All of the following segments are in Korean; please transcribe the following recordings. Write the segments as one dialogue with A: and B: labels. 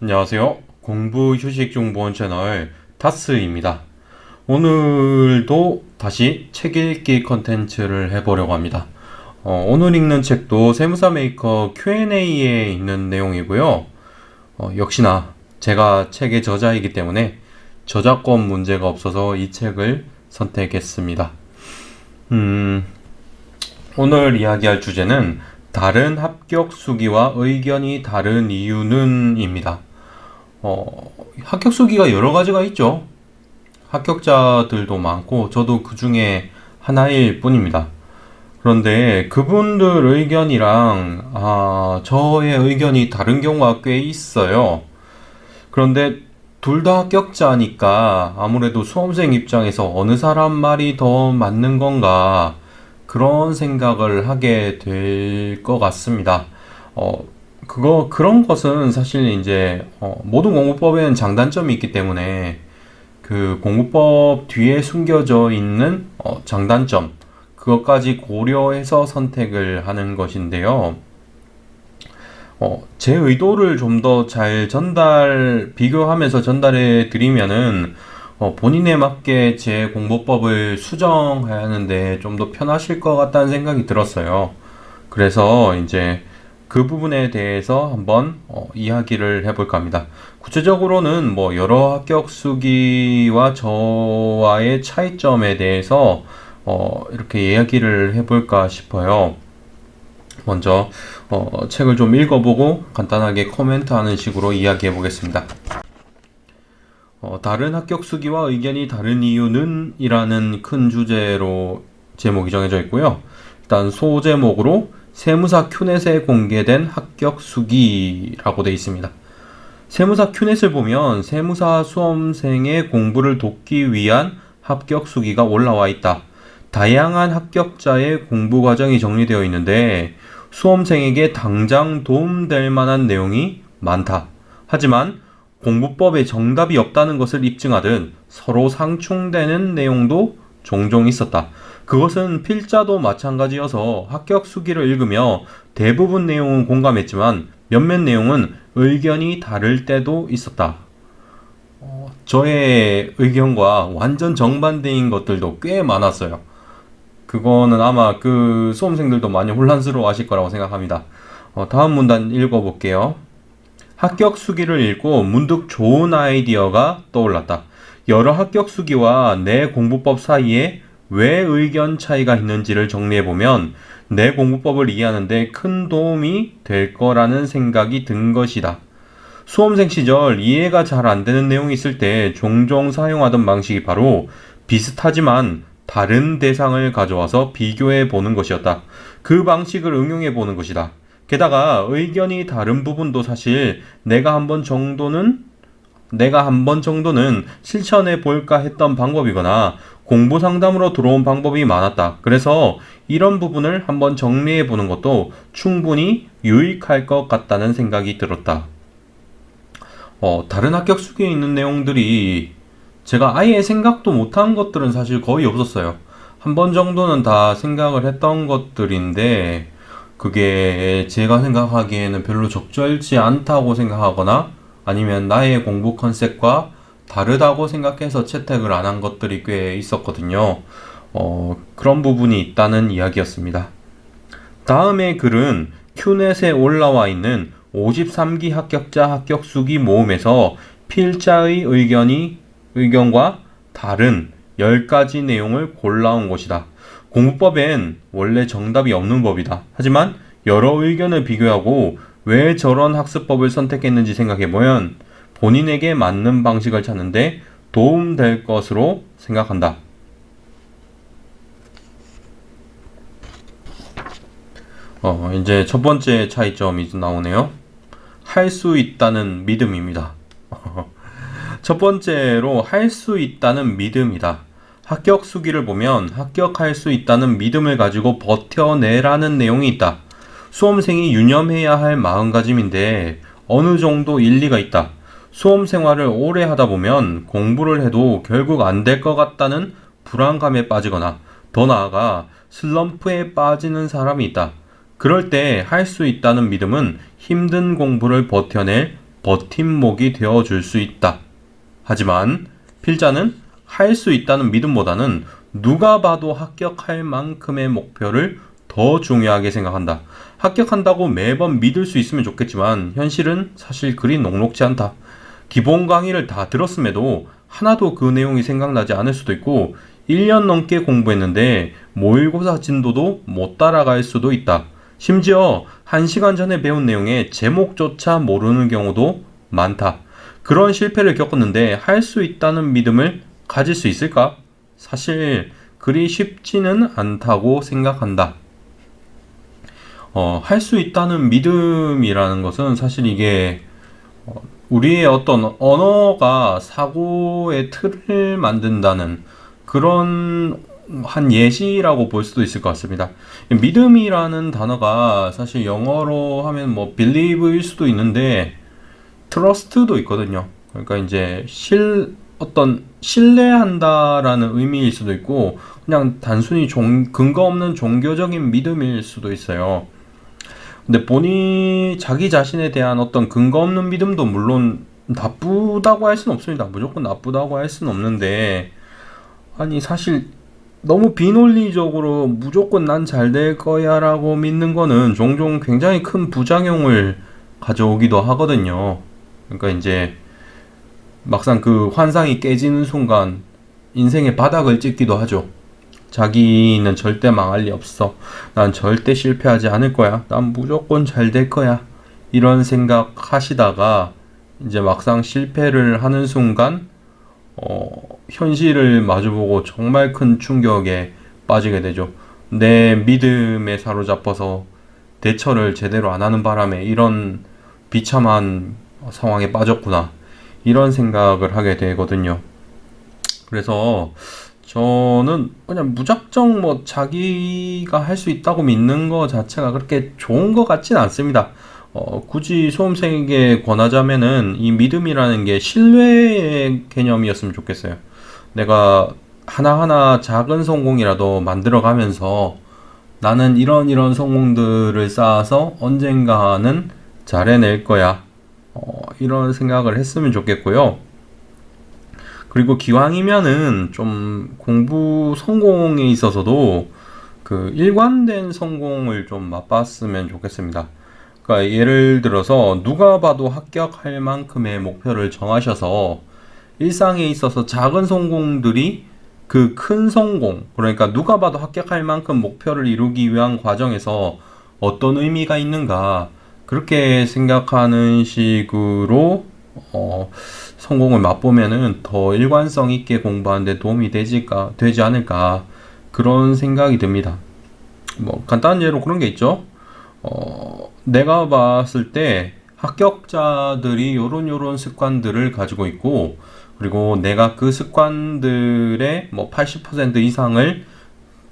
A: 안녕하세요. 공부 휴식 정보원 채널 타스입니다. 오늘도 다시 책 읽기 컨텐츠를 해보려고 합니다. 오늘 읽는 책도 세무사 메이커 Q&A에 있는 내용이고요. 역시나 제가 책의 저자이기 때문에 저작권 문제가 없어서 이 책을 선택했습니다. 오늘 이야기할 주제는 다른 합격 수기와 의견이 다른 이유는 입니다. 합격 수기가 여러 가지가 있죠. 합격자들도 많고 저도 그 중에 하나일 뿐입니다. 그런데 그분들 의견이랑 저의 의견이 다른 경우가 꽤 있어요. 그런데 둘 다 합격자니까 아무래도 수험생 입장에서 어느 사람 말이 더 맞는 건가 그런 생각을 하게 될 것 같습니다. 그런 것은 사실 이제, 모든 공부법에는 장단점이 있기 때문에 그 공부법 뒤에 숨겨져 있는 장단점, 그것까지 고려해서 선택을 하는 것인데요. 제 의도를 좀 더 잘 비교하면서 전달해 드리면은, 본인에 맞게 제 공부법을 수정해야 하는데 좀 더 편하실 것 같다는 생각이 들었어요. 그래서 이제 그 부분에 대해서 한번 이야기를 해볼까 합니다. 구체적으로는 뭐 여러 합격 수기와 저와의 차이점에 대해서 이렇게 이야기를 해볼까 싶어요. 먼저 책을 좀 읽어보고 간단하게 코멘트하는 식으로 이야기해 보겠습니다. 다른 합격 수기와 의견이 다른 이유는 이라는 큰 주제로 제목이 정해져 있고요. 일단 소제목으로 세무사 큐넷에 공개된 합격 수기라고 되어 있습니다. 세무사 큐넷을 보면 세무사 수험생의 공부를 돕기 위한 합격 수기가 올라와 있다. 다양한 합격자의 공부 과정이 정리되어 있는데 수험생에게 당장 도움될 만한 내용이 많다. 하지만 공부법에 정답이 없다는 것을 입증하듯 서로 상충되는 내용도 종종 있었다. 그것은 필자도 마찬가지여서 합격 수기를 읽으며 대부분 내용은 공감했지만 몇몇 내용은 의견이 다를 때도 있었다. 저의 의견과 완전 정반대인 것들도 꽤 많았어요. 그거는 아마 그 수험생들도 많이 혼란스러워 하실 거라고 생각합니다. 다음 문단 읽어볼게요. 합격 수기를 읽고 문득 좋은 아이디어가 떠올랐다. 여러 합격 수기와 내 공부법 사이에 왜 의견 차이가 있는지를 정리해보면 내 공부법을 이해하는데 큰 도움이 될 거라는 생각이 든 것이다. 수험생 시절 이해가 잘 안 되는 내용이 있을 때 종종 사용하던 방식이 바로 비슷하지만 다른 대상을 가져와서 비교해 보는 것이었다. 그 방식을 응용해 보는 것이다. 게다가 의견이 다른 부분도 사실 내가 한 번 정도는 실천해 볼까 했던 방법이거나 공부 상담으로 들어온 방법이 많았다. 그래서 이런 부분을 한번 정리해 보는 것도 충분히 유익할 것 같다는 생각이 들었다. 다른 합격 수기에 있는 내용들이 제가 아예 생각도 못한 것들은 사실 거의 없었어요. 한 번 정도는 다 생각을 했던 것들인데 그게 제가 생각하기에는 별로 적절치 않다고 생각하거나 아니면 나의 공부 컨셉과 다르다고 생각해서 채택을 안 한 것들이 꽤 있었거든요. 그런 부분이 있다는 이야기였습니다. 다음의 글은 큐넷에 올라와 있는 53기 합격자 합격 수기 모음에서 필자의 의견과 다른 10가지 내용을 골라온 것이다. 공부법엔 원래 정답이 없는 법이다. 하지만 여러 의견을 비교하고 왜 저런 학습법을 선택했는지 생각해보면 본인에게 맞는 방식을 찾는데 도움될 것으로 생각한다. 이제 첫 번째 차이점이 나오네요. 할 수 있다는 믿음입니다. 첫 번째로 할 수 있다는 믿음이다. 합격 수기를 보면 합격할 수 있다는 믿음을 가지고 버텨내라는 내용이 있다. 수험생이 유념해야 할 마음가짐인데 어느 정도 일리가 있다. 수험 생활을 오래 하다 보면 공부를 해도 결국 안 될 것 같다는 불안감에 빠지거나 더 나아가 슬럼프에 빠지는 사람이 있다. 그럴 때 할 수 있다는 믿음은 힘든 공부를 버텨낼 버팀목이 되어줄 수 있다. 하지만 필자는 할 수 있다는 믿음보다는 누가 봐도 합격할 만큼의 목표를 더 중요하게 생각한다. 합격한다고 매번 믿을 수 있으면 좋겠지만 현실은 사실 그리 녹록지 않다. 기본 강의를 다 들었음에도 하나도 그 내용이 생각나지 않을 수도 있고 1년 넘게 공부했는데 모의고사 진도도 못 따라갈 수도 있다. 심지어 1시간 전에 배운 내용의 제목조차 모르는 경우도 많다. 그런 실패를 겪었는데 할 수 있다는 믿음을 가질 수 있을까? 사실 그리 쉽지는 않다고 생각한다. 할 수 있다는 믿음이라는 것은 사실 이게 우리의 어떤 언어가 사고의 틀을 만든다는 그런 한 예시라고 볼 수도 있을 것 같습니다. 믿음이라는 단어가 사실 영어로 하면 뭐 believe일 수도 있는데 trust도 있거든요. 그러니까 이제 어떤 신뢰한다라는 의미일 수도 있고 그냥 단순히 근거 없는 종교적인 믿음일 수도 있어요. 근데 본인 자기 자신에 대한 어떤 근거 없는 믿음도 물론 나쁘다고 할 수는 없습니다. 무조건 나쁘다고 할 수는 없는데 아니 사실 너무 비논리적으로 무조건 난 잘 될 거야 라고 믿는 거는 종종 굉장히 큰 부작용을 가져오기도 하거든요. 그러니까 이제 막상 그 환상이 깨지는 순간 인생의 바닥을 찍기도 하죠. 자기는 절대 망할 리 없어. 난 절대 실패하지 않을 거야. 난 무조건 잘 될 거야. 이런 생각 하시다가 이제 막상 실패를 하는 순간 현실을 마주보고 정말 큰 충격에 빠지게 되죠. 내 믿음에 사로잡혀서 대처를 제대로 안 하는 바람에 이런 비참한 상황에 빠졌구나. 이런 생각을 하게 되거든요. 그래서 저는 그냥 무작정 뭐 자기가 할 수 있다고 믿는 거 자체가 그렇게 좋은 것 같진 않습니다. 굳이 수험생에게 권하자면은 이 믿음이라는 게 신뢰의 개념이었으면 좋겠어요. 내가 하나하나 작은 성공이라도 만들어가면서 나는 이런 성공들을 쌓아서 언젠가는 잘 해낼 거야. 이런 생각을 했으면 좋겠고요. 그리고 기왕이면은 좀 공부 성공에 있어서도 그 일관된 성공을 좀 맛봤으면 좋겠습니다. 그러니까 예를 들어서 누가 봐도 합격할 만큼의 목표를 정하셔서 일상에 있어서 작은 성공들이 그 큰 성공, 그러니까 누가 봐도 합격할 만큼 목표를 이루기 위한 과정에서 어떤 의미가 있는가, 그렇게 생각하는 식으로 성공을 맛보면은 더 일관성 있게 공부하는 데 도움이 되지 않을까, 그런 생각이 듭니다. 뭐 간단한 예로 그런 게 있죠. 내가 봤을 때 합격자들이 요런 습관들을 가지고 있고, 그리고 내가 그 습관들의 뭐 80% 이상을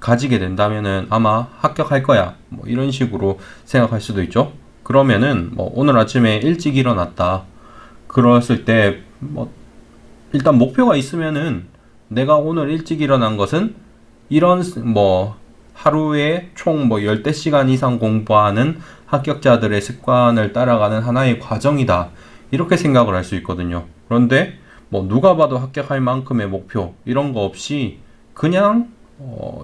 A: 가지게 된다면은 아마 합격할 거야. 뭐 이런 식으로 생각할 수도 있죠. 그러면은 뭐 오늘 아침에 일찍 일어났다. 그랬을 때 뭐 일단 목표가 있으면은 내가 오늘 일찍 일어난 것은 이런 뭐 하루에 총 뭐 10시간 이상 공부하는 합격자들의 습관을 따라가는 하나의 과정이다. 이렇게 생각을 할 수 있거든요. 그런데 뭐 누가 봐도 합격할 만큼의 목표 이런 거 없이 그냥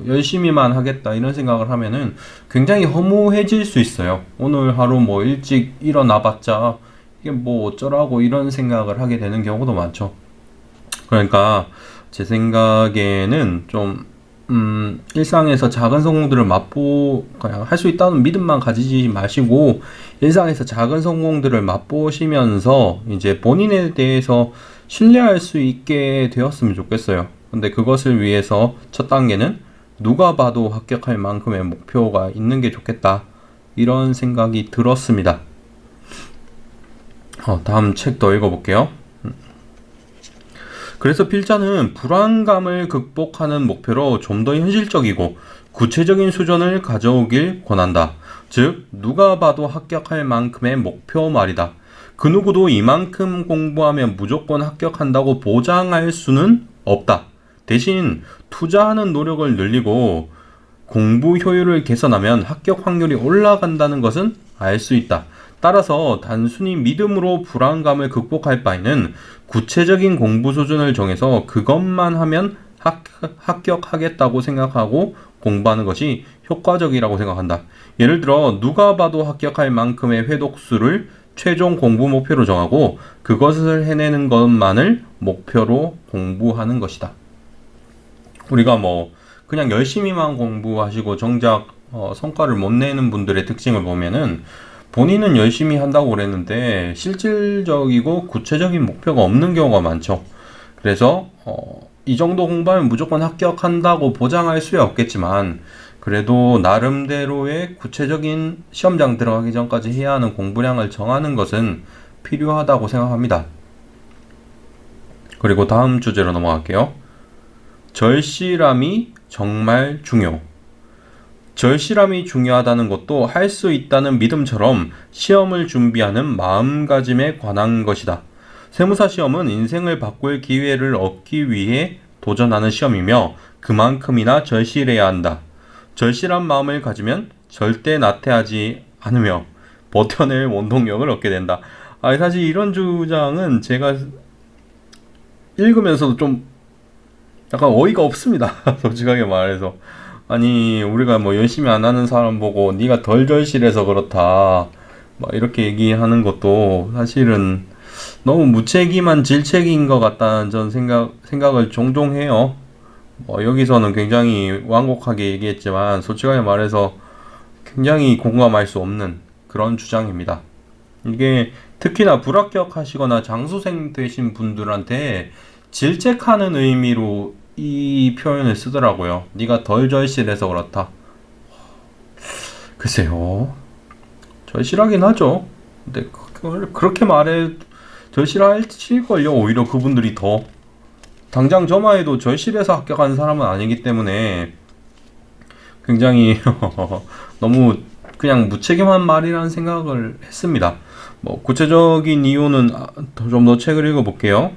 A: 열심히만 하겠다 이런 생각을 하면은 굉장히 허무해질 수 있어요. 오늘 하루 뭐 일찍 일어나봤자 이게 뭐 어쩌라고 이런 생각을 하게 되는 경우도 많죠. 그러니까 제 생각에는 좀 일상에서 작은 성공들을 그냥 할 수 있다는 믿음만 가지지 마시고 일상에서 작은 성공들을 맛보시면서 이제 본인에 대해서 신뢰할 수 있게 되었으면 좋겠어요. 근데 그것을 위해서 첫 단계는 누가 봐도 합격할 만큼의 목표가 있는 게 좋겠다. 이런 생각이 들었습니다. 다음 책 더 읽어볼게요. 그래서 필자는 불안감을 극복하는 목표로 좀 더 현실적이고 구체적인 수준을 가져오길 권한다. 즉, 누가 봐도 합격할 만큼의 목표 말이다. 그 누구도 이만큼 공부하면 무조건 합격한다고 보장할 수는 없다. 대신 투자하는 노력을 늘리고 공부 효율을 개선하면 합격 확률이 올라간다는 것은 알 수 있다. 따라서 단순히 믿음으로 불안감을 극복할 바에는 구체적인 공부 수준을 정해서 그것만 하면 합격하겠다고 생각하고 공부하는 것이 효과적이라고 생각한다. 예를 들어 누가 봐도 합격할 만큼의 회독수를 최종 공부 목표로 정하고 그것을 해내는 것만을 목표로 공부하는 것이다. 우리가 뭐 그냥 열심히만 공부하시고 정작 성과를 못 내는 분들의 특징을 보면은 본인은 열심히 한다고 그랬는데 실질적이고 구체적인 목표가 없는 경우가 많죠. 그래서 이 정도 공부하면 무조건 합격한다고 보장할 수야 없겠지만 그래도 나름대로의 구체적인 시험장 들어가기 전까지 해야 하는 공부량을 정하는 것은 필요하다고 생각합니다. 그리고 다음 주제로 넘어갈게요. 절실함이 정말 중요. 절실함이 중요하다는 것도 할 수 있다는 믿음처럼 시험을 준비하는 마음가짐에 관한 것이다. 세무사 시험은 인생을 바꿀 기회를 얻기 위해 도전하는 시험이며 그만큼이나 절실해야 한다. 절실한 마음을 가지면 절대 나태하지 않으며 버텨낼 원동력을 얻게 된다. 사실 이런 주장은 제가 읽으면서도 좀 약간 어이가 없습니다. 솔직하게 말해서. 아니 우리가 뭐 열심히 안 하는 사람 보고 네가 덜 절실해서 그렇다 막 이렇게 얘기하는 것도 사실은 너무 무책임한 질책인 것 같다는 전 생각을 종종 해요. 여기서는 굉장히 완곡하게 얘기했지만 솔직하게 말해서 굉장히 공감할 수 없는 그런 주장입니다. 이게 특히나 불합격하시거나 장수생 되신 분들한테 질책하는 의미로 이 표현을 쓰더라고요. 네가 덜 절실해서 그렇다. 글쎄요. 절실하긴 하죠. 근데 그렇게 말해 절실할걸요. 오히려 그분들이 더. 당장 저만 해도 절실해서 합격한 사람은 아니기 때문에 굉장히 너무 그냥 무책임한 말이라는 생각을 했습니다. 뭐 구체적인 이유는 좀 더 책을 읽어볼게요.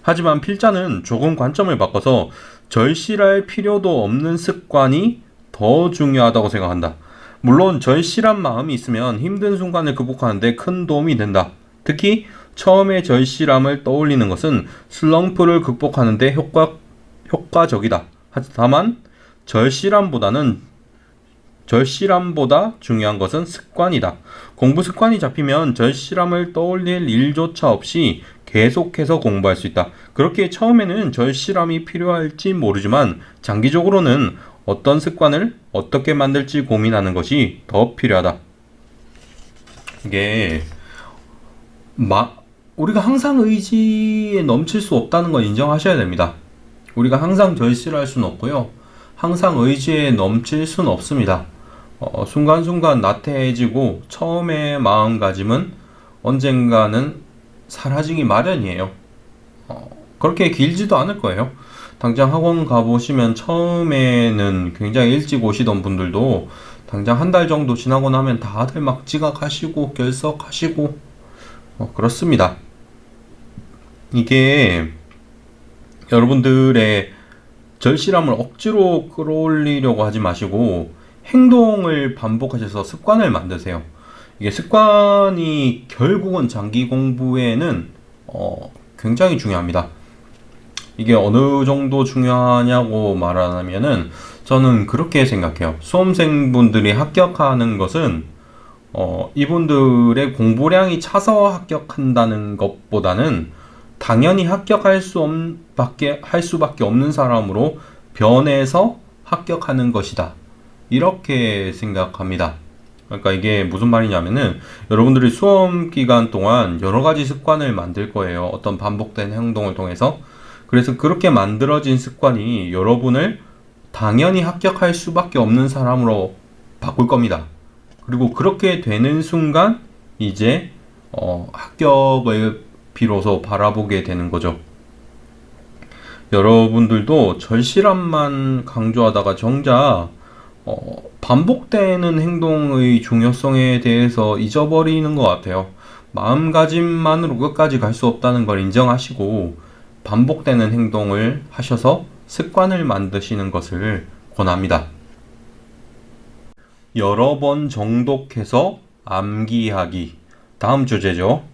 A: 하지만 필자는 조금 관점을 바꿔서 절실할 필요도 없는 습관이 더 중요하다고 생각한다. 물론 절실한 마음이 있으면 힘든 순간을 극복하는데 큰 도움이 된다. 특히 처음에 절실함을 떠올리는 것은 슬럼프를 극복하는데 효과적이다. 다만 절실함보다 중요한 것은 습관이다. 공부 습관이 잡히면 절실함을 떠올릴 일조차 없이 계속해서 공부할 수 있다. 그렇게 처음에는 절실함이 필요할지 모르지만 장기적으로는 어떤 습관을 어떻게 만들지 고민하는 것이 더 필요하다. 이게 우리가 항상 의지에 넘칠 수 없다는 건 인정하셔야 됩니다. 우리가 항상 절실할 수는 없고요. 항상 의지에 넘칠 수는 없습니다. 순간순간 나태해지고 처음의 마음가짐은 언젠가는 사라지기 마련이에요. 그렇게 길지도 않을 거예요. 당장 학원 가보시면 처음에는 굉장히 일찍 오시던 분들도 당장 한 달 정도 지나고 나면 다들 막 지각하시고 결석하시고 그렇습니다. 이게 여러분들의 절실함을 억지로 끌어올리려고 하지 마시고 행동을 반복하셔서 습관을 만드세요. 이게 습관이 결국은 장기 공부에는 굉장히 중요합니다. 이게 어느 정도 중요하냐고 말하면은 저는 그렇게 생각해요. 수험생분들이 합격하는 것은 이분들의 공부량이 차서 합격한다는 것보다는 당연히 합격할 할 수밖에 없는 사람으로 변해서 합격하는 것이다. 이렇게 생각합니다. 그러니까 이게 무슨 말이냐면은 여러분들이 수험 기간 동안 여러 가지 습관을 만들 거예요. 어떤 반복된 행동을 통해서. 그래서 그렇게 만들어진 습관이 여러분을 당연히 합격할 수밖에 없는 사람으로 바꿀 겁니다. 그리고 그렇게 되는 순간 이제 합격을 비로소 바라보게 되는 거죠. 여러분들도 절실함만 강조하다가 정작 반복되는 행동의 중요성에 대해서 잊어버리는 것 같아요. 마음가짐만으로 끝까지 갈 수 없다는 걸 인정하시고 반복되는 행동을 하셔서 습관을 만드시는 것을 권합니다. 여러 번 정독해서 암기하기. 다음 주제죠.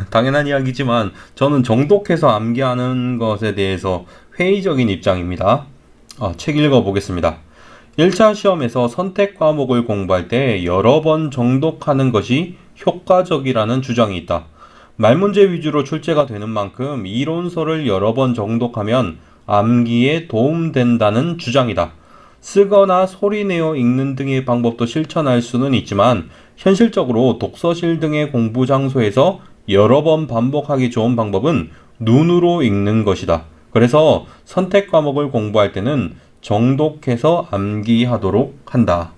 A: 당연한 이야기지만 저는 정독해서 암기하는 것에 대해서 회의적인 입장입니다. 책 읽어보겠습니다. 1차 시험에서 선택 과목을 공부할 때 여러 번 정독하는 것이 효과적이라는 주장이 있다. 말문제 위주로 출제가 되는 만큼 이론서를 여러 번 정독하면 암기에 도움된다는 주장이다. 쓰거나 소리내어 읽는 등의 방법도 실천할 수는 있지만 현실적으로 독서실 등의 공부 장소에서 여러 번 반복하기 좋은 방법은 눈으로 읽는 것이다. 그래서 선택 과목을 공부할 때는 정독해서 암기하도록 한다.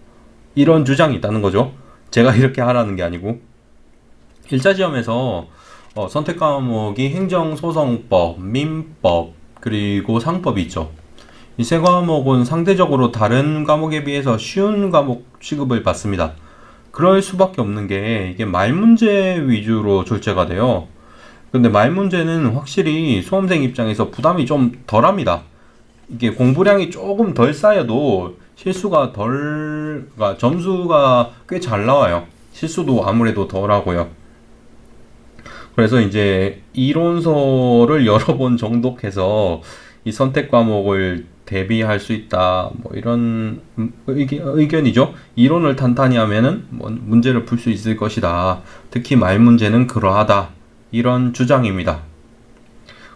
A: 이런 주장이 있다는 거죠. 제가 이렇게 하라는 게 아니고. 1차 시험에서 선택 과목이 행정소송법, 민법, 그리고 상법이 있죠. 이 세 과목은 상대적으로 다른 과목에 비해서 쉬운 과목 취급을 받습니다. 그럴 수밖에 없는 게 이게 말문제 위주로 출제가 돼요. 근데 말문제는 확실히 수험생 입장에서 부담이 좀 덜합니다. 이게 공부량이 조금 덜 쌓여도 실수가 그러니까 점수가 꽤 잘 나와요. 실수도 아무래도 덜하고요. 그래서 이제 이론서를 여러 번 정독해서 이 선택 과목을 대비할 수 있다. 뭐 이런 의견이죠. 이론을 탄탄히 하면은 문제를 풀 수 있을 것이다. 특히 말 문제는 그러하다. 이런 주장입니다.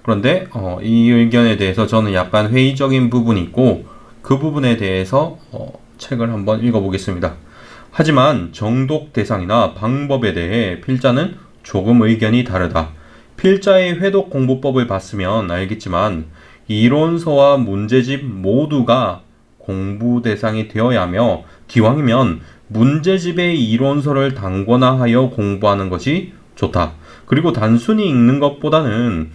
A: 그런데 이 의견에 대해서 저는 약간 회의적인 부분이 있고 그 부분에 대해서 책을 한번 읽어보겠습니다. 하지만 정독 대상이나 방법에 대해 필자는 조금 의견이 다르다. 필자의 회독 공부법을 봤으면 알겠지만 이론서와 문제집 모두가 공부 대상이 되어야 하며 기왕이면 문제집의 이론서를 단권화하여 공부하는 것이 좋다. 그리고 단순히 읽는 것보다는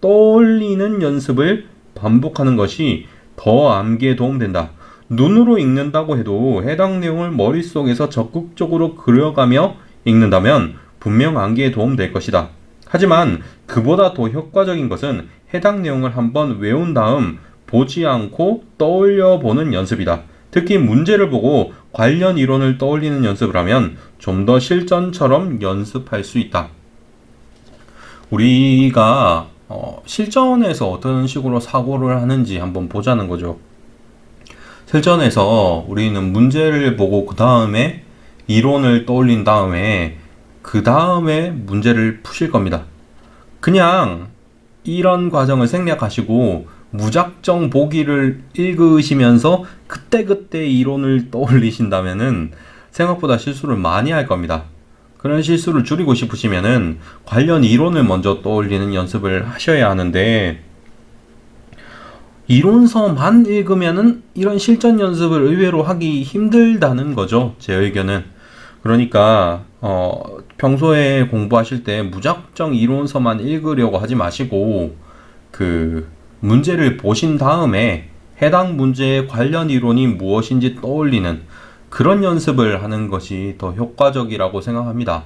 A: 떠올리는 연습을 반복하는 것이 더 암기에 도움된다. 눈으로 읽는다고 해도 해당 내용을 머릿속에서 적극적으로 그려가며 읽는다면 분명 암기에 도움될 것이다. 하지만 그보다 더 효과적인 것은 해당 내용을 한번 외운 다음 보지 않고 떠올려 보는 연습이다. 특히 문제를 보고 관련 이론을 떠올리는 연습을 하면 좀 더 실전처럼 연습할 수 있다. 우리가 실전에서 어떤 식으로 사고를 하는지 한번 보자는 거죠. 실전에서 우리는 문제를 보고 그 다음에 이론을 떠올린 다음에 그 다음에 문제를 푸실 겁니다. 그냥 이런 과정을 생략하시고 무작정 보기를 읽으시면서 그때그때 이론을 떠올리신다면은 생각보다 실수를 많이 할 겁니다. 그런 실수를 줄이고 싶으시면은 관련 이론을 먼저 떠올리는 연습을 하셔야 하는데 이론서만 읽으면은 이런 실전 연습을 의외로 하기 힘들다는 거죠. 제 의견은. 그러니까 평소에 공부하실 때 무작정 이론서만 읽으려고 하지 마시고 그 문제를 보신 다음에 해당 문제의 관련 이론이 무엇인지 떠올리는 그런 연습을 하는 것이 더 효과적이라고 생각합니다.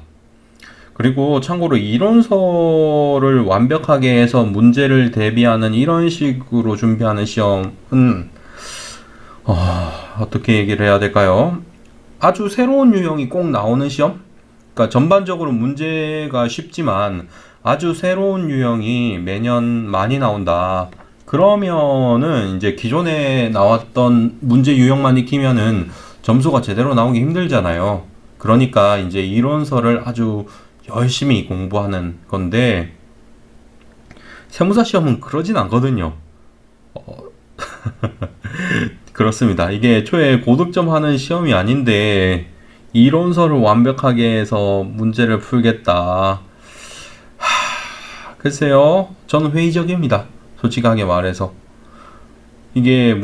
A: 그리고 참고로 이론서를 완벽하게 해서 문제를 대비하는 이런 식으로 준비하는 시험은 어떻게 얘기를 해야 될까요? 아주 새로운 유형이 꼭 나오는 시험? 그러니까 전반적으로 문제가 쉽지만 아주 새로운 유형이 매년 많이 나온다. 그러면은 이제 기존에 나왔던 문제 유형만 익히면은 점수가 제대로 나오기 힘들잖아요. 그러니까 이제 이론서를 아주 열심히 공부하는 건데 세무사 시험은 그러진 않거든요. 그렇습니다. 이게 애초에 고득점 하는 시험이 아닌데 이론서를 완벽하게 해서 문제를 풀겠다. 글쎄요. 저는 회의적입니다. 솔직하게 말해서. 이게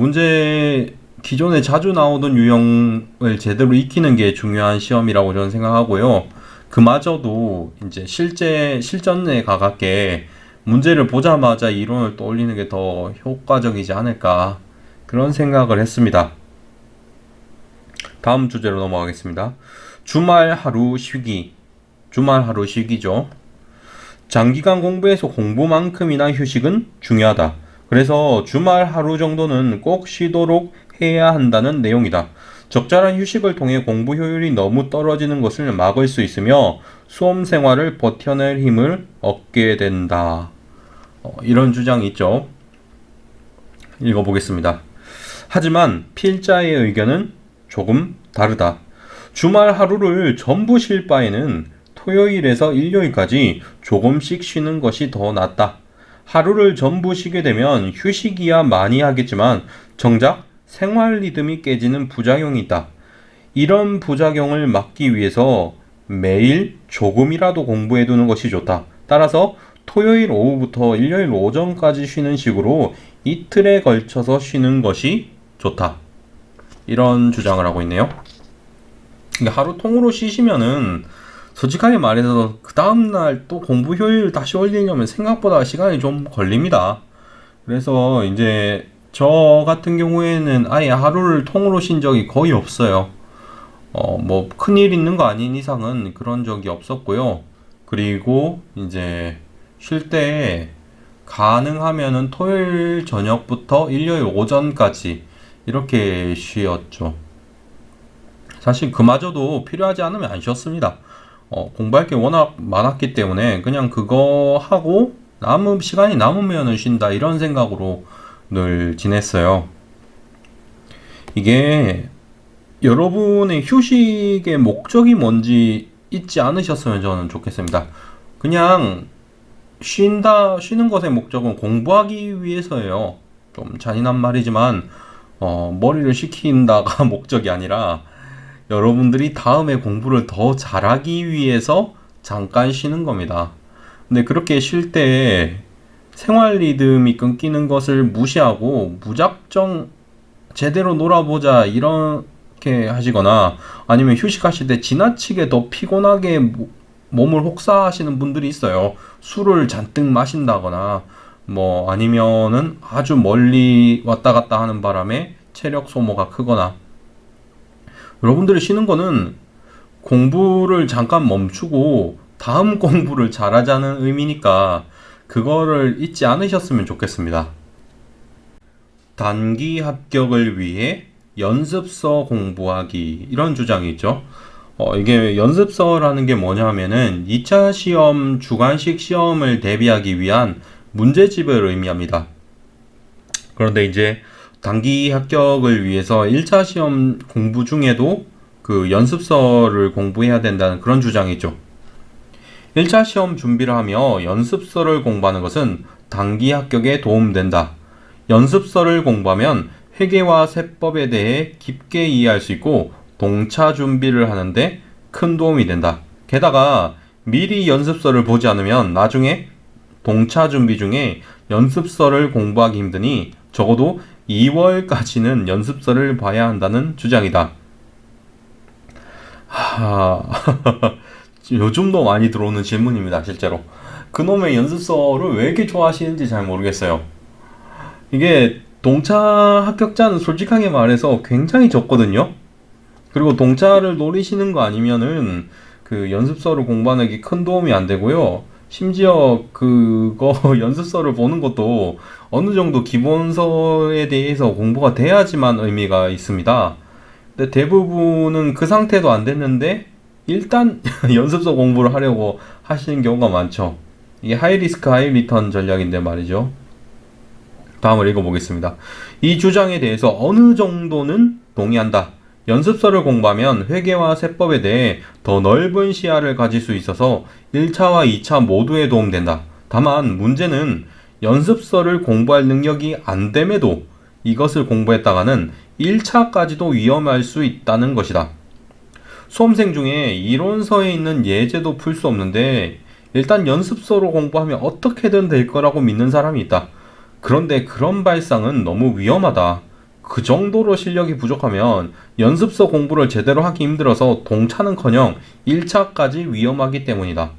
A: 기존에 자주 나오던 유형을 제대로 익히는 게 중요한 시험이라고 저는 생각하고요. 그마저도 이제 실전에 가깝게 문제를 보자마자 이론을 떠올리는 게 더 효과적이지 않을까 그런 생각을 했습니다. 다음 주제로 넘어가겠습니다. 주말 하루 쉬기. 주말 하루 쉬기죠. 장기간 공부에서 공부만큼이나 휴식은 중요하다. 그래서 주말 하루 정도는 꼭 쉬도록 해야 한다는 내용이다. 적절한 휴식을 통해 공부 효율이 너무 떨어지는 것을 막을 수 있으며 수험 생활을 버텨낼 힘을 얻게 된다. 이런 주장이 있죠. 읽어보겠습니다. 하지만 필자의 의견은 조금 다르다. 주말 하루를 전부 쉴 바에는 토요일에서 일요일까지 조금씩 쉬는 것이 더 낫다. 하루를 전부 쉬게 되면 휴식이야 많이 하겠지만 정작 생활 리듬이 깨지는 부작용이 있다. 이런 부작용을 막기 위해서 매일 조금이라도 공부해 두는 것이 좋다. 따라서 토요일 오후부터 일요일 오전까지 쉬는 식으로 이틀에 걸쳐서 쉬는 것이 좋다. 이런 주장을 하고 있네요. 하루 통으로 쉬시면은 솔직하게 말해서 그 다음날 또 공부 효율 다시 올리려면 생각보다 시간이 좀 걸립니다. 그래서 이제 저 같은 경우에는 아예 하루를 통으로 쉰 적이 거의 없어요. 뭐 큰일 있는 거 아닌 이상은 그런 적이 없었고요. 그리고 이제 쉴 때 가능하면은 토요일 저녁부터 일요일 오전까지 이렇게 쉬었죠. 사실 그마저도 필요하지 않으면 안 쉬었습니다. 공부할 게 워낙 많았기 때문에 그냥 그거 하고 시간이 남으면은 쉰다 이런 생각으로 늘 지냈어요. 이게 여러분의 휴식의 목적이 뭔지 잊지 않으셨으면 저는 좋겠습니다. 그냥 쉬는 것의 목적은 공부하기 위해서예요. 좀 잔인한 말이지만 머리를 식힌다가 목적이 아니라 여러분들이 다음에 공부를 더 잘하기 위해서 잠깐 쉬는 겁니다. 근데 그렇게 쉴 때 생활 리듬이 끊기는 것을 무시하고 무작정 제대로 놀아보자 이렇게 하시거나 아니면 휴식하실 때 지나치게 더 피곤하게 몸을 혹사하시는 분들이 있어요. 술을 잔뜩 마신다거나 뭐 아니면은 아주 멀리 왔다 갔다 하는 바람에 체력 소모가 크거나. 여러분들이 쉬는 거는 공부를 잠깐 멈추고 다음 공부를 잘하자는 의미니까 그거를 잊지 않으셨으면 좋겠습니다. 단기 합격을 위해 연습서 공부하기 이런 주장이 있죠. 이게 연습서라는 게 뭐냐면은 2차 시험 주관식 시험을 대비하기 위한 문제집을 의미합니다. 그런데 이제 단기 합격을 위해서 1차 시험 공부 중에도 그 연습서를 공부해야 된다는 그런 주장이 있죠. 1차 시험 준비를 하며 연습서를 공부하는 것은 단기 합격에 도움된다. 연습서를 공부하면 회계와 세법에 대해 깊게 이해할 수 있고 동차 준비를 하는데 큰 도움이 된다. 게다가 미리 연습서를 보지 않으면 나중에 동차 준비 중에 연습서를 공부하기 힘드니 적어도 2월까지는 연습서를 봐야 한다는 주장이다. 요즘도 많이 들어오는 질문입니다. 실제로 그놈의 연습서를 왜 이렇게 좋아하시는지 잘 모르겠어요. 이게 동차 합격자는 솔직하게 말해서 굉장히 적거든요. 그리고 동차를 노리시는 거 아니면은 그 연습서를 공부하는 게 큰 도움이 안 되고요. 심지어 그거 연습서를 보는 것도 어느 정도 기본서에 대해서 공부가 돼야지만 의미가 있습니다. 근데 대부분은 그 상태도 안 됐는데 일단 연습서 공부를 하려고 하시는 경우가 많죠. 이게 하이 리스크 하이 리턴 전략인데 말이죠. 다음을 읽어보겠습니다. 이 주장에 대해서 어느 정도는 동의한다. 연습서를 공부하면 회계와 세법에 대해 더 넓은 시야를 가질 수 있어서 1차와 2차 모두에 도움된다. 다만 문제는 연습서를 공부할 능력이 안 됨에도 이것을 공부했다가는 1차까지도 위험할 수 있다는 것이다. 수험생 중에 이론서에 있는 예제도 풀 수 없는데 일단 연습서로 공부하면 어떻게든 될 거라고 믿는 사람이 있다. 그런데 그런 발상은 너무 위험하다. 그 정도로 실력이 부족하면 연습서 공부를 제대로 하기 힘들어서 동차는커녕 1차까지 위험하기 때문이다.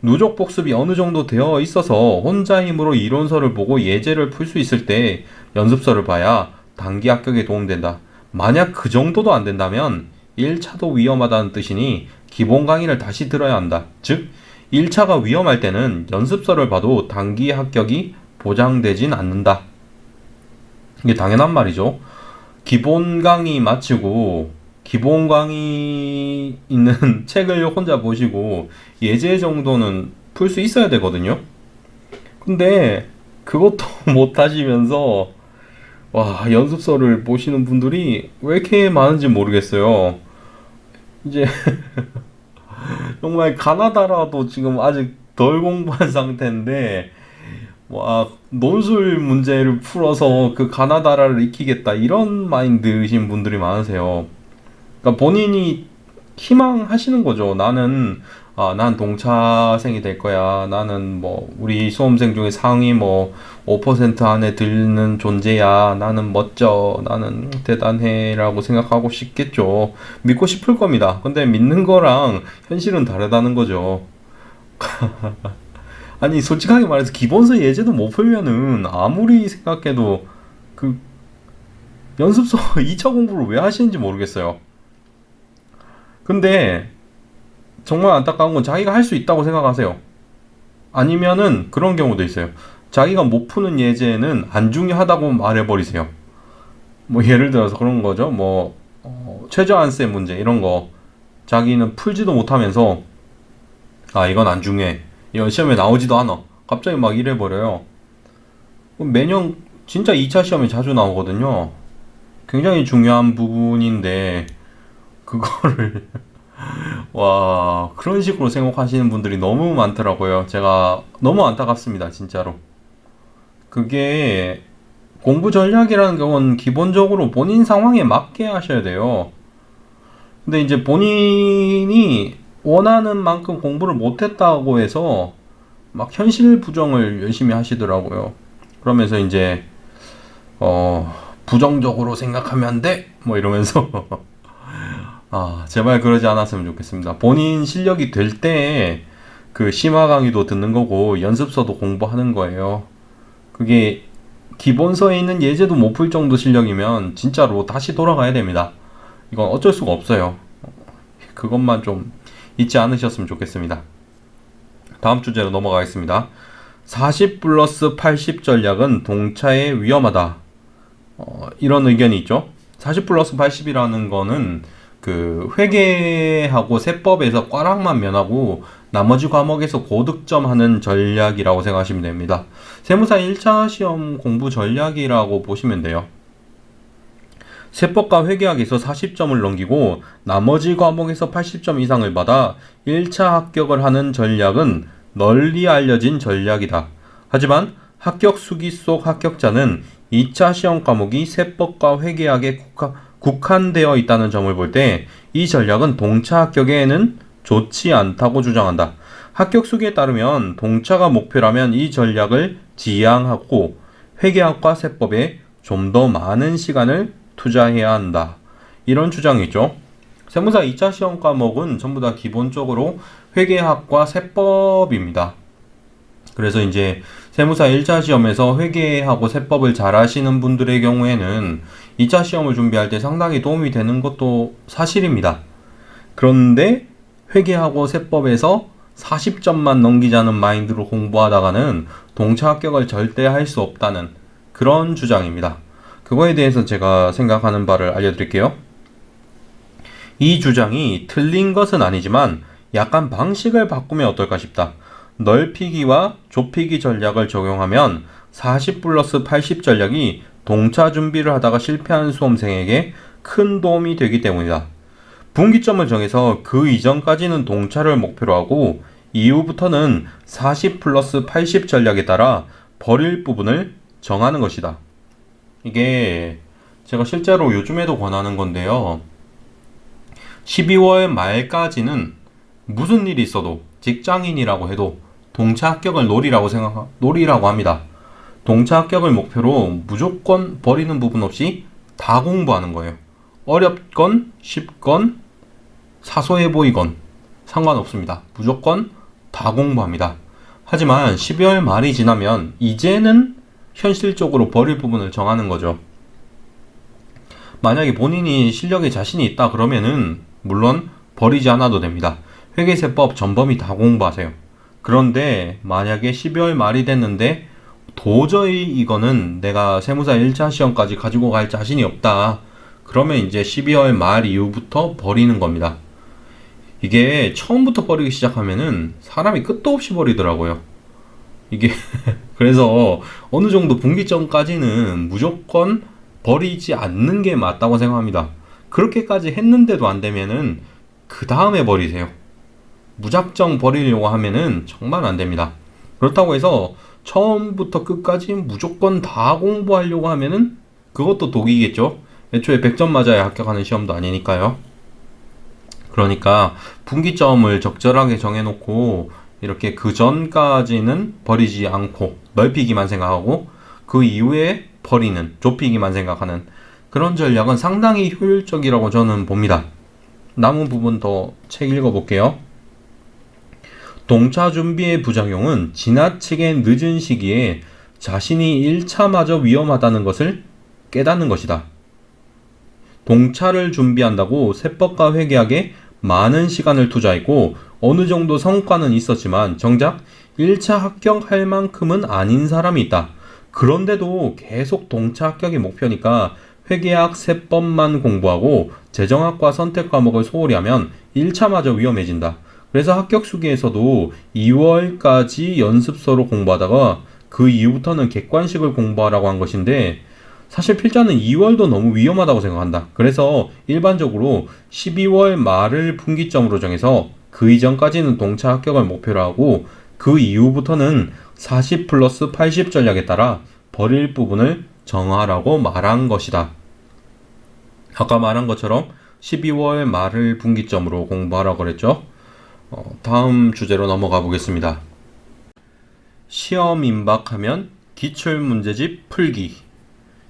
A: 누적 복습이 어느 정도 되어 있어서 혼자 힘으로 이론서를 보고 예제를 풀 수 있을 때 연습서를 봐야 단기 합격에 도움된다. 만약 그 정도도 안 된다면 1차도 위험하다는 뜻이니 기본 강의를 다시 들어야 한다. 즉 1차가 위험할 때는 연습서를 봐도 단기 합격이 보장되진 않는다. 이게 당연한 말이죠. 기본 강의 마치고 기본 강의 있는 책을 혼자 보시고 예제 정도는 풀 수 있어야 되거든요. 근데 그것도 못 하시면서 와, 연습서를 보시는 분들이 왜 이렇게 많은지 모르겠어요. 이제 정말 가나다라도 지금 아직 덜 공부한 상태인데 와, 논술 문제를 풀어서 그 가나다라를 익히겠다 이런 마인드이신 분들이 많으세요. 그러니까 본인이 희망하시는 거죠. 난 동차생이 될 거야. 나는 뭐, 우리 수험생 중에 상위 뭐, 5% 안에 드는 존재야. 나는 멋져. 나는 대단해. 라고 생각하고 싶겠죠. 믿고 싶을 겁니다. 근데 믿는 거랑 현실은 다르다는 거죠. 아니, 솔직하게 말해서 기본서 예제도 못 풀면은 아무리 생각해도 그 연습서 2차 공부를 왜 하시는지 모르겠어요. 근데 정말 안타까운 건 자기가 할 수 있다고 생각하세요. 아니면은 그런 경우도 있어요. 자기가 못 푸는 예제는 안 중요하다고 말해버리세요. 뭐 예를 들어서 그런 거죠. 뭐 최저한세 문제 이런 거 자기는 풀지도 못하면서 아 이건 안 중요해. 이건 시험에 나오지도 않아. 갑자기 막 이래버려요. 매년 진짜 2차 시험에 자주 나오거든요. 굉장히 중요한 부분인데 그거를 와, 그런 식으로 생각하시는 분들이 너무 많더라고요. 제가 너무 안타깝습니다, 진짜로. 그게 공부 전략이라는 경우는 기본적으로 본인 상황에 맞게 하셔야 돼요. 근데 이제 본인이 원하는 만큼 공부를 못했다고 해서 막 현실 부정을 열심히 하시더라고요. 그러면서 이제, 부정적으로 생각하면 안 돼! 뭐 이러면서 아, 제발 그러지 않았으면 좋겠습니다. 본인 실력이 될 때 그 심화 강의도 듣는 거고 연습서도 공부하는 거예요. 그게 기본서에 있는 예제도 못 풀 정도 실력이면 진짜로 다시 돌아가야 됩니다. 이건 어쩔 수가 없어요. 그것만 좀 잊지 않으셨으면 좋겠습니다. 다음 주제로 넘어가겠습니다. 40 플러스 80 전략은 동차에 위험하다. 이런 의견이 있죠. 40 플러스 80이라는 거는 그 회계하고 세법에서 꽈락만 면하고 나머지 과목에서 고득점 하는 전략이라고 생각하시면 됩니다. 세무사 1차 시험 공부 전략이라고 보시면 돼요. 세법과 회계학에서 40점을 넘기고 나머지 과목에서 80점 이상을 받아 1차 합격을 하는 전략은 널리 알려진 전략이다. 하지만 합격 수기 속 합격자는 2차 시험 과목이 세법과 회계학에 국한되어 있다는 점을 볼 때 이 전략은 동차 합격에는 좋지 않다고 주장한다. 합격 수기에 따르면 동차가 목표라면 이 전략을 지양하고 회계학과 세법에 좀 더 많은 시간을 투자해야 한다. 이런 주장이죠. 세무사 2차 시험 과목은 전부 다 기본적으로 회계학과 세법입니다. 그래서 이제 세무사 1차 시험에서 회계하고 세법을 잘 하시는 분들의 경우에는 2차 시험을 준비할 때 상당히 도움이 되는 것도 사실입니다. 그런데 회계하고 세법에서 40점만 넘기자는 마인드로 공부하다가는 동차 합격을 절대 할 수 없다는 그런 주장입니다. 그거에 대해서 제가 생각하는 바를 알려드릴게요. 이 주장이 틀린 것은 아니지만 약간 방식을 바꾸면 어떨까 싶다. 넓히기와 좁히기 전략을 적용하면 40 플러스 80 전략이 동차 준비를 하다가 실패한 수험생에게 큰 도움이 되기 때문이다. 분기점을 정해서 그 이전까지는 동차를 목표로 하고 이후부터는 40 플러스 80 전략에 따라 버릴 부분을 정하는 것이다. 이게 제가 실제로 요즘에도 권하는 건데요. 12월 말까지는 무슨 일이 있어도 직장인이라고 해도 동차 합격을 노리라고 합니다. 동차 합격을 목표로 무조건 버리는 부분 없이 다 공부하는 거예요. 어렵건 쉽건 사소해 보이건 상관없습니다. 무조건 다 공부합니다. 하지만 12월 말이 지나면 이제는 현실적으로 버릴 부분을 정하는 거죠. 만약에 본인이 실력에 자신이 있다 그러면은 물론 버리지 않아도 됩니다. 회계세법 전범위 다 공부하세요. 그런데 만약에 12월 말이 됐는데 도저히 이거는 내가 세무사 1차 시험까지 가지고 갈 자신이 없다. 그러면 이제 12월 말 이후부터 버리는 겁니다. 이게 처음부터 버리기 시작하면은 사람이 끝도 없이 버리더라고요. 이게 그래서 어느 정도 분기점까지는 무조건 버리지 않는 게 맞다고 생각합니다. 그렇게까지 했는데도 안 되면은 그 다음에 버리세요. 무작정 버리려고 하면은 정말 안 됩니다. 그렇다고 해서 처음부터 끝까지 무조건 다 공부하려고 하면은 그것도 독이겠죠. 애초에 100점 맞아야 합격하는 시험도 아니니까요. 그러니까 분기점을 적절하게 정해놓고 이렇게 그 전까지는 버리지 않고 넓히기만 생각하고 그 이후에 버리는, 좁히기만 생각하는 그런 전략은 상당히 효율적이라고 저는 봅니다. 남은 부분 더 책 읽어볼게요. 동차 준비의 부작용은 지나치게 늦은 시기에 자신이 1차마저 위험하다는 것을 깨닫는 것이다. 동차를 준비한다고 세법과 회계학에 많은 시간을 투자했고 어느 정도 성과는 있었지만 정작 1차 합격할 만큼은 아닌 사람이 있다. 그런데도 계속 동차 합격이 목표니까 회계학 세법만 공부하고 재정학과 선택 과목을 소홀히 하면 1차마저 위험해진다. 그래서 합격 수기에서도 2월까지 연습서로 공부하다가 그 이후부터는 객관식을 공부하라고 한 것인데 사실 필자는 2월도 너무 위험하다고 생각한다. 그래서 일반적으로 12월 말을 분기점으로 정해서 그 이전까지는 동차 합격을 목표로 하고 그 이후부터는 40 플러스 80 전략에 따라 버릴 부분을 정하라고 말한 것이다. 아까 말한 것처럼 12월 말을 분기점으로 공부하라고 그랬죠. 다음 주제로 넘어가 보겠습니다. 시험 임박하면 기출문제집 풀기.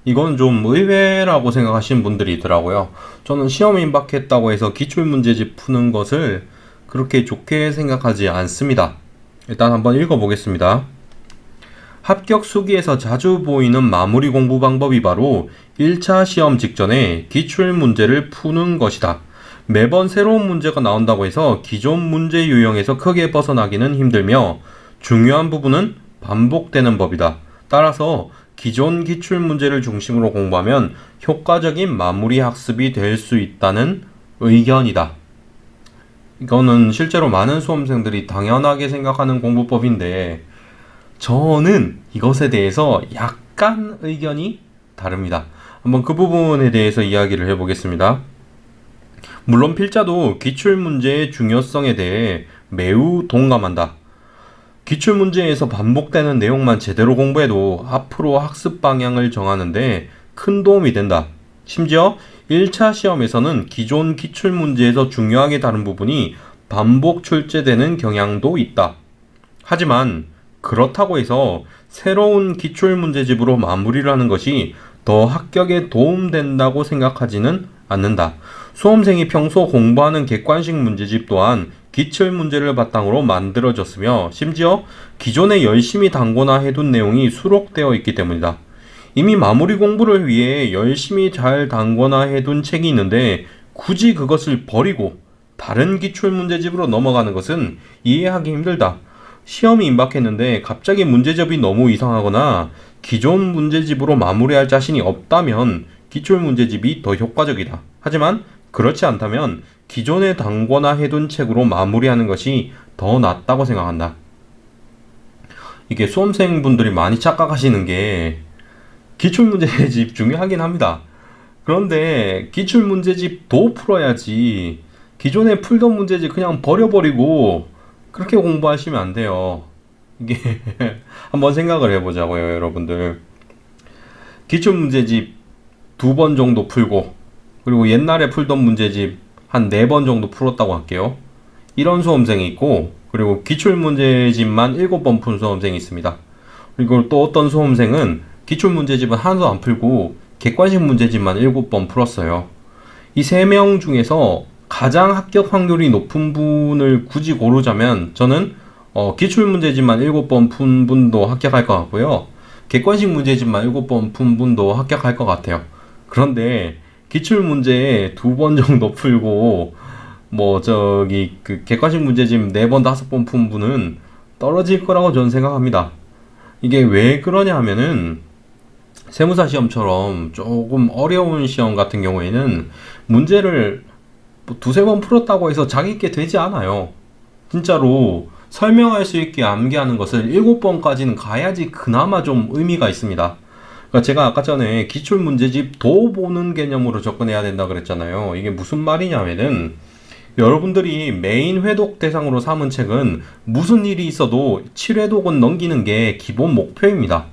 A: 이건 좀 의외라고 생각하시는 분들이 있더라고요. 저는 시험 임박했다고 해서 기출문제집 푸는 것을 그렇게 좋게 생각하지 않습니다. 일단 한번 읽어보겠습니다. 합격 수기에서 자주 보이는 마무리 공부 방법이 바로 1차 시험 직전에 기출문제를 푸는 것이다. 매번 새로운 문제가 나온다고 해서 기존 문제 유형에서 크게 벗어나기는 힘들며 중요한 부분은 반복되는 법이다. 따라서 기존 기출문제를 중심으로 공부하면 효과적인 마무리 학습이 될 수 있다는 의견이다. 이거는 실제로 많은 수험생들이 당연하게 생각하는 공부법인데 저는 이것에 대해서 약간 의견이 다릅니다. 한번 그 부분에 대해서 이야기를 해보겠습니다. 물론 필자도 기출문제의 중요성에 대해 매우 동감한다. 기출문제에서 반복되는 내용만 제대로 공부해도 앞으로 학습 방향을 정하는데 큰 도움이 된다. 심지어 1차 시험에서는 기존 기출문제에서 중요하게 다른 부분이 반복 출제되는 경향도 있다. 하지만 그렇다고 해서 새로운 기출문제집으로 마무리를 하는 것이 더 합격에 도움된다고 생각하지는 않는다. 수험생이 평소 공부하는 객관식 문제집 또한 기출문제를 바탕으로 만들어졌으며 심지어 기존에 열심히 담거나 해둔 내용이 수록되어 있기 때문이다. 이미 마무리 공부를 위해 열심히 잘 담거나 해둔 책이 있는데 굳이 그것을 버리고 다른 기출문제집으로 넘어가는 것은 이해하기 힘들다. 시험이 임박했는데 갑자기 문제집이 너무 이상하거나 기존 문제집으로 마무리할 자신이 없다면 기출문제집이 더 효과적이다. 하지만 그렇지 않다면 기존에 담거나 해둔 책으로 마무리하는 것이 더 낫다고 생각한다. 이게 수험생분들이 많이 착각하시는 게 기출문제집 중요하긴 합니다. 그런데 기출문제집도 풀어야지 기존에 풀던 문제집 그냥 버려버리고 그렇게 공부하시면 안 돼요. 이게 한번 생각을 해보자고요, 여러분들. 기출문제집 2번 정도 풀고 그리고 옛날에 풀던 문제집 한 4번 정도 풀었다고 할게요. 이런 수험생이 있고 그리고 기출문제집만 7번 푼 수험생이 있습니다. 그리고 또 어떤 수험생은 기출문제집은 하나도 안 풀고 객관식 문제집만 7번 풀었어요. 이 3명 중에서 가장 합격 확률이 높은 분을 굳이 고르자면 저는 기출문제집만 7번 푼 분도 합격할 것 같고요. 객관식 문제집만 7번 푼 분도 합격할 것 같아요. 그런데 기출문제 2번 정도 풀고 그 객관식 문제집 4번 5번 푼 분은 떨어질 거라고 저는 생각합니다. 이게 왜 그러냐 하면은 세무사 시험처럼 조금 어려운 시험 같은 경우에는 문제를 뭐 두세 번 풀었다고 해서 자기께 되지 않아요. 진짜로 설명할 수 있게 암기하는 것을 7번까지는 가야지 그나마 좀 의미가 있습니다. 그러니까 제가 아까 전에 기출문제집 도 보는 개념으로 접근해야 된다 그랬잖아요. 이게 무슨 말이냐면은 여러분들이 메인 회독 대상으로 삼은 책은 무슨 일이 있어도 7회독은 넘기는 게 기본 목표입니다.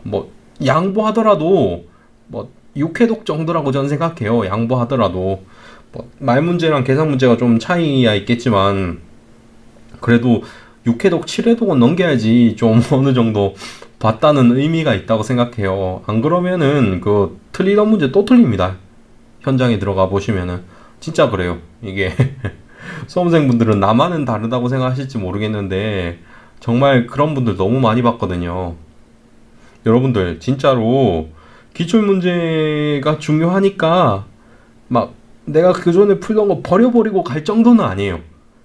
A: 뭐 양보하더라도 뭐 6회독 정도라고 저는 생각해요. 양보하더라도 뭐 말 문제랑 계산 문제가 좀 차이야 있겠지만 그래도 6회독, 7회독은 넘겨야지 좀 어느 정도 봤다는 의미가 있다고 생각해요. 안 그러면은 그 틀리던 문제 또 틀립니다. 현장에 들어가 보시면은 진짜 그래요. 이게 수험생분들은 나만은 다르다고 생각하실지 모르겠는데 정말 그런 분들 너무 많이 봤거든요. 여러분들 진짜로 기출문제가 중요하니까 막 내가 그전에 풀던 거 버려버리고 갈 정도는 아니에요.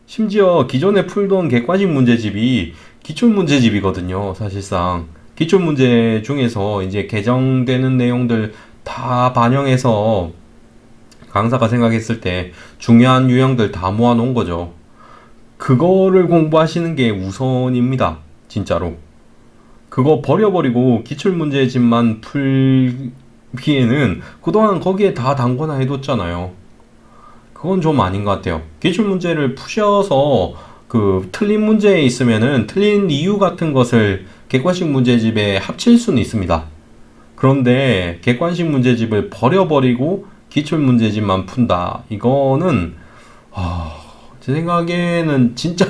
A: 심지어 기존에 풀던 객관식 문제집이 기출문제집이거든요. 사실상 기출문제 중에서 이제 개정되는 내용들 다 반영해서 강사가 생각했을 때 중요한 유형들 다 모아놓은 거죠. 그거를 공부하시는 게 우선입니다. 진짜로. 그거 버려버리고 기출문제집만 풀기에는 그동안 거기에 다 담거나 해뒀잖아요. 그건 좀 아닌 것 같아요. 기출문제를 푸셔서 그 틀린 문제에 있으면은 틀린 이유 같은 것을 객관식 문제집에 합칠 수는 있습니다. 그런데 객관식 문제집을 버려버리고 기출문제집만 푼다. 이거는 제 생각에는 진짜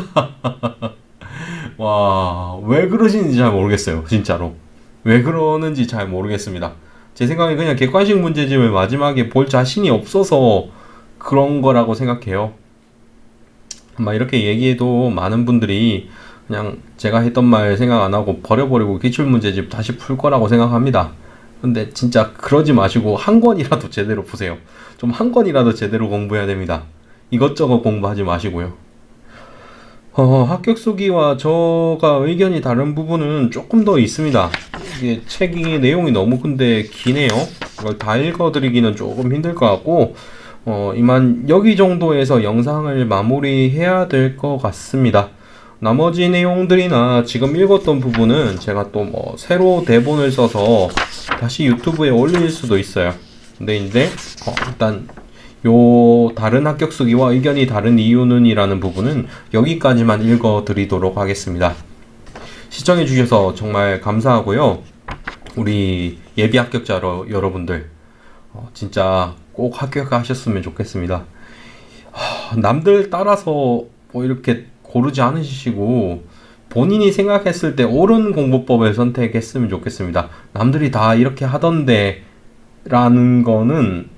A: 와, 왜 그러시는지 잘 모르겠어요. 진짜로. 왜 그러는지 잘 모르겠습니다. 제 생각에 그냥 객관식 문제집을 마지막에 볼 자신이 없어서 그런 거라고 생각해요. 아마 이렇게 얘기해도 많은 분들이 그냥 제가 했던 말 생각 안 하고 버려버리고 기출문제집 다시 풀 거라고 생각합니다. 근데 진짜 그러지 마시고 한 권이라도 제대로 푸세요. 좀 한 권이라도 제대로 공부해야 됩니다. 이것저것 공부하지 마시고요. 합격 수기와 저가 의견이 다른 부분은 조금 더 있습니다. 이게 책이 내용이 너무 근데 기네요. 이걸 다 읽어드리기는 조금 힘들 것 같고, 이만 여기 정도에서 영상을 마무리해야 될 것 같습니다. 나머지 내용들이나 지금 읽었던 부분은 제가 또 뭐 새로 대본을 써서 다시 유튜브에 올릴 수도 있어요. 근데 이제 일단 요 다른 합격 수기와 의견이 다른 이유는 이라는 부분은 여기까지만 읽어 드리도록 하겠습니다. 시청해 주셔서 정말 감사하고요. 우리 예비 합격자 여러분들 진짜 꼭 합격하셨으면 좋겠습니다. 남들 따라서 뭐 이렇게 고르지 않으시고 본인이 생각했을 때 옳은 공부법을 선택했으면 좋겠습니다. 남들이 다 이렇게 하던데 라는 거는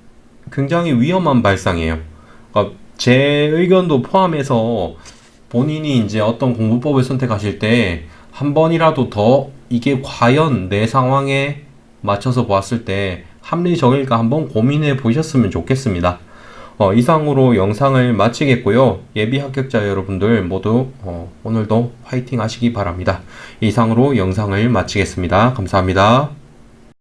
A: 굉장히 위험한 발상이에요. 그러니까 제 의견도 포함해서 본인이 이제 어떤 공부법을 선택하실 때 한 번이라도 더 이게 과연 내 상황에 맞춰서 보았을 때 합리적일까 한번 고민해 보셨으면 좋겠습니다. 이상으로 영상을 마치겠고요. 예비 합격자 여러분들 모두 오늘도 화이팅 하시기 바랍니다. 이상으로 영상을 마치겠습니다. 감사합니다.